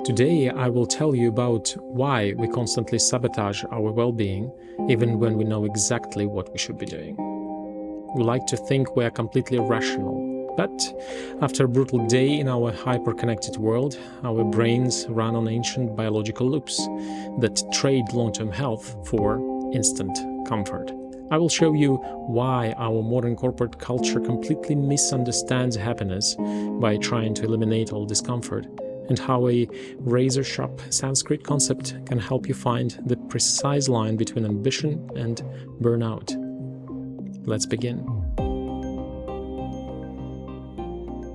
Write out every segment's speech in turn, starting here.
Today, I will tell you about why we constantly sabotage our well-being, even when we know exactly what we should be doing. We like to think we are completely rational, but after a brutal day in our hyper-connected world, our brains run on ancient biological loops that trade long-term health for instant comfort. I will show you why our modern corporate culture completely misunderstands happiness by trying to eliminate all discomfort, and how a razor-sharp Sanskrit concept can help you find the precise line between ambition and burnout. Let's begin.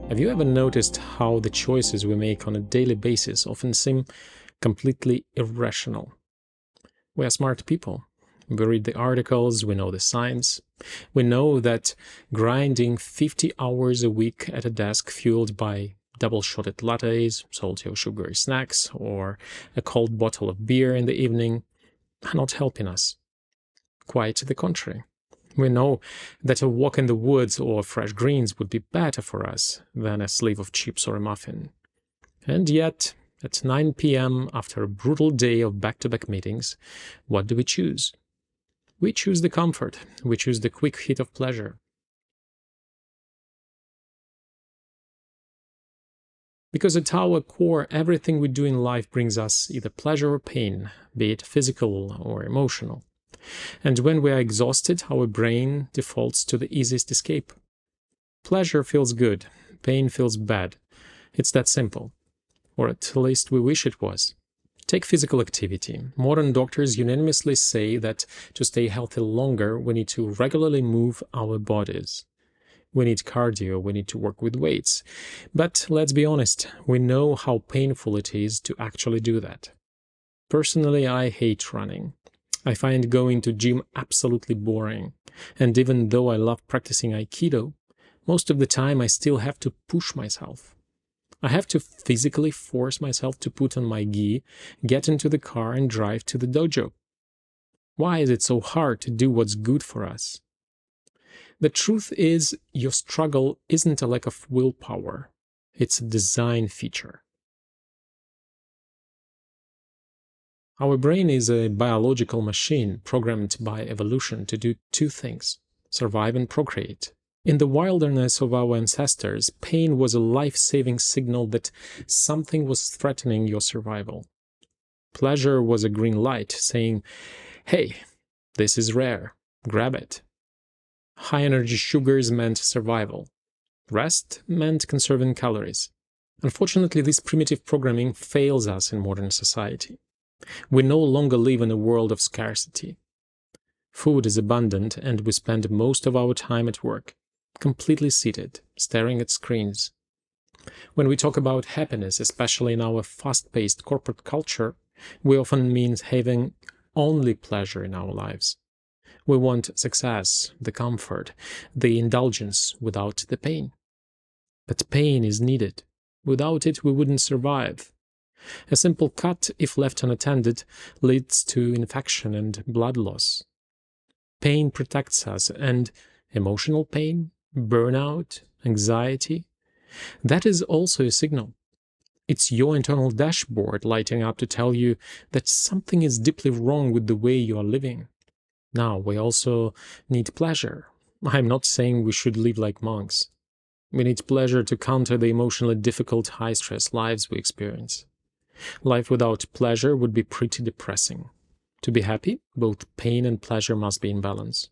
Have you ever noticed how the choices we make on a daily basis often seem completely irrational? We are smart people. We read the articles, we know the science. We know that grinding 50 hours a week at a desk fueled by double-shotted lattes, salty or sugary snacks, or a cold bottle of beer in the evening are not helping us. Quite the contrary. We know that a walk in the woods or fresh greens would be better for us than a sleeve of chips or a muffin. And yet, at 9 p.m. after a brutal day of back-to-back meetings, what do we choose? We choose the comfort. We choose the quick hit of pleasure. Because at our core, everything we do in life brings us either pleasure or pain, be it physical or emotional. And when we are exhausted, our brain defaults to the easiest escape. Pleasure feels good, pain feels bad. It's that simple. Or at least we wish it was. Take physical activity. Modern doctors unanimously say that to stay healthy longer, we need to regularly move our bodies. We need cardio, we need to work with weights. But let's be honest, we know how painful it is to actually do that. Personally, I hate running. I find going to gym absolutely boring. And even though I love practicing Aikido, most of the time I still have to push myself. I have to physically force myself to put on my gi, get into the car and drive to the dojo. Why is it so hard to do what's good for us? The truth is, your struggle isn't a lack of willpower. It's a design feature. Our brain is a biological machine programmed by evolution to do two things: survive and procreate. In the wilderness of our ancestors, pain was a life-saving signal that something was threatening your survival. Pleasure was a green light saying, "Hey, this is rare, grab it." High-energy sugars meant survival. Rest meant conserving calories. Unfortunately, this primitive programming fails us in modern society. We no longer live in a world of scarcity. Food is abundant, and we spend most of our time at work, completely seated, staring at screens. When we talk about happiness, especially in our fast-paced corporate culture, we often mean having only pleasure in our lives. We want success, the comfort, the indulgence without the pain. But pain is needed. Without it, we wouldn't survive. A simple cut, if left unattended, leads to infection and blood loss. Pain protects us, and emotional pain, burnout, anxiety, that is also a signal. It's your internal dashboard lighting up to tell you that something is deeply wrong with the way you are living. Now, we also need pleasure. I'm not saying we should live like monks. We need pleasure to counter the emotionally difficult, high-stress lives we experience. Life without pleasure would be pretty depressing. To be happy, both pain and pleasure must be in balance.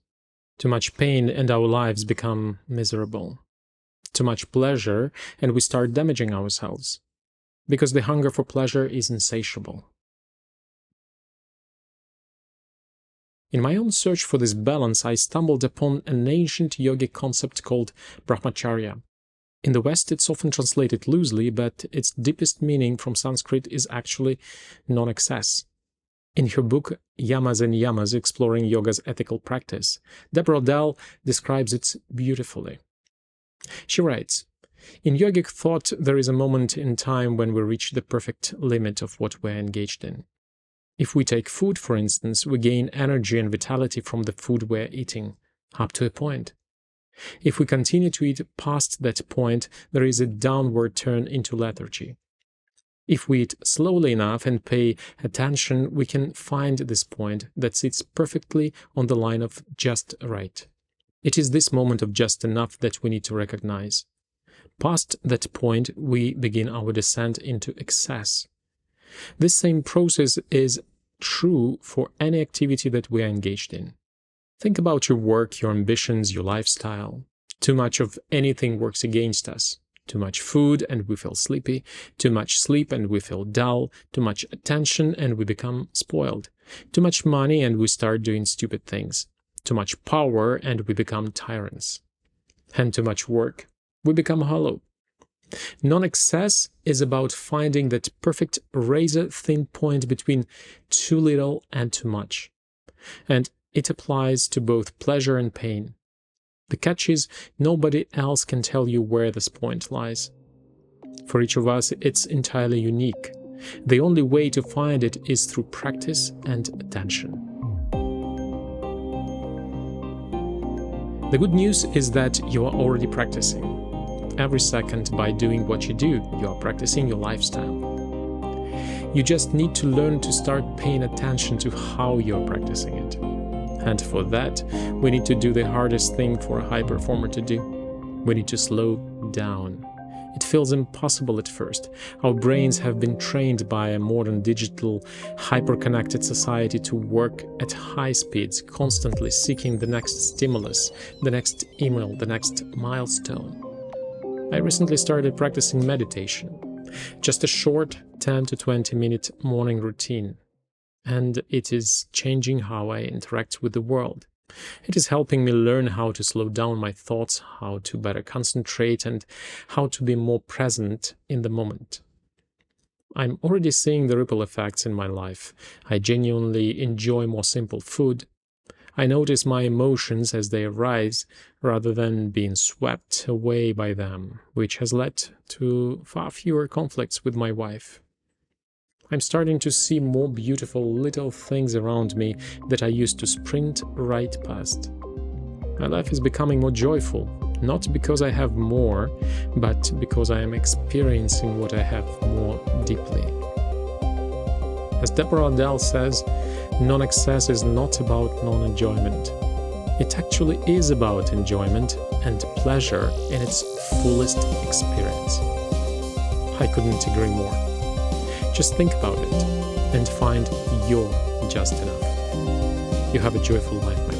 Too much pain and our lives become miserable. Too much pleasure and we start damaging ourselves. Because the hunger for pleasure is insatiable. In my own search for this balance, I stumbled upon an ancient yogic concept called Brahmacharya. In the West, it's often translated loosely, but its deepest meaning from Sanskrit is actually Nonexcess. In her book, Yamas and Yamas, Exploring Yoga's Ethical Practice, Deborah Adele describes it beautifully. She writes, "In yogic thought, there is a moment in time when we reach the perfect limit of what we're engaged in. If we take food, for instance, we gain energy and vitality from the food we're eating, up to a point. If we continue to eat past that point, there is a downward turn into lethargy. If we eat slowly enough and pay attention, we can find this point that sits perfectly on the line of just right. It is this moment of just enough that we need to recognize. Past that point, we begin our descent into excess. This same process is true for any activity that we are engaged in. Think about your work, your ambitions, your lifestyle. Too much of anything works against us. Too much food and we feel sleepy. Too much sleep and we feel dull. Too much attention and we become spoiled. Too much money and we start doing stupid things. Too much power and we become tyrants. And too much work, we become hollow. Nonexcess is about finding that perfect razor-thin point between too little and too much. And it applies to both pleasure and pain. The catch is, nobody else can tell you where this point lies. For each of us, it's entirely unique. The only way to find it is through practice and attention. The good news is that you are already practicing. Every second, by doing what you do, you are practicing your lifestyle. You just need to learn to start paying attention to how you are practicing it. And for that, we need to do the hardest thing for a high performer to do. We need to slow down. It feels impossible at first. Our brains have been trained by a modern digital, hyper-connected society to work at high speeds, constantly seeking the next stimulus, the next email, the next milestone. I recently started practicing meditation, just a short 10 to 20 minute morning routine, and it is changing how I interact with the world. It is helping me learn how to slow down my thoughts, how to better concentrate, and how to be more present in the moment. I'm already seeing the ripple effects in my life. I genuinely enjoy more simple food. I notice my emotions as they arise rather than being swept away by them, which has led to far fewer conflicts with my wife. I'm starting to see more beautiful little things around me that I used to sprint right past. My life is becoming more joyful, not because I have more, but because I am experiencing what I have more deeply. As Deborah Adele says, non-excess is not about non-enjoyment. It actually is about enjoyment and pleasure in its fullest experience. I couldn't agree more. Just think about it and find your just enough. You have a joyful life, my friend.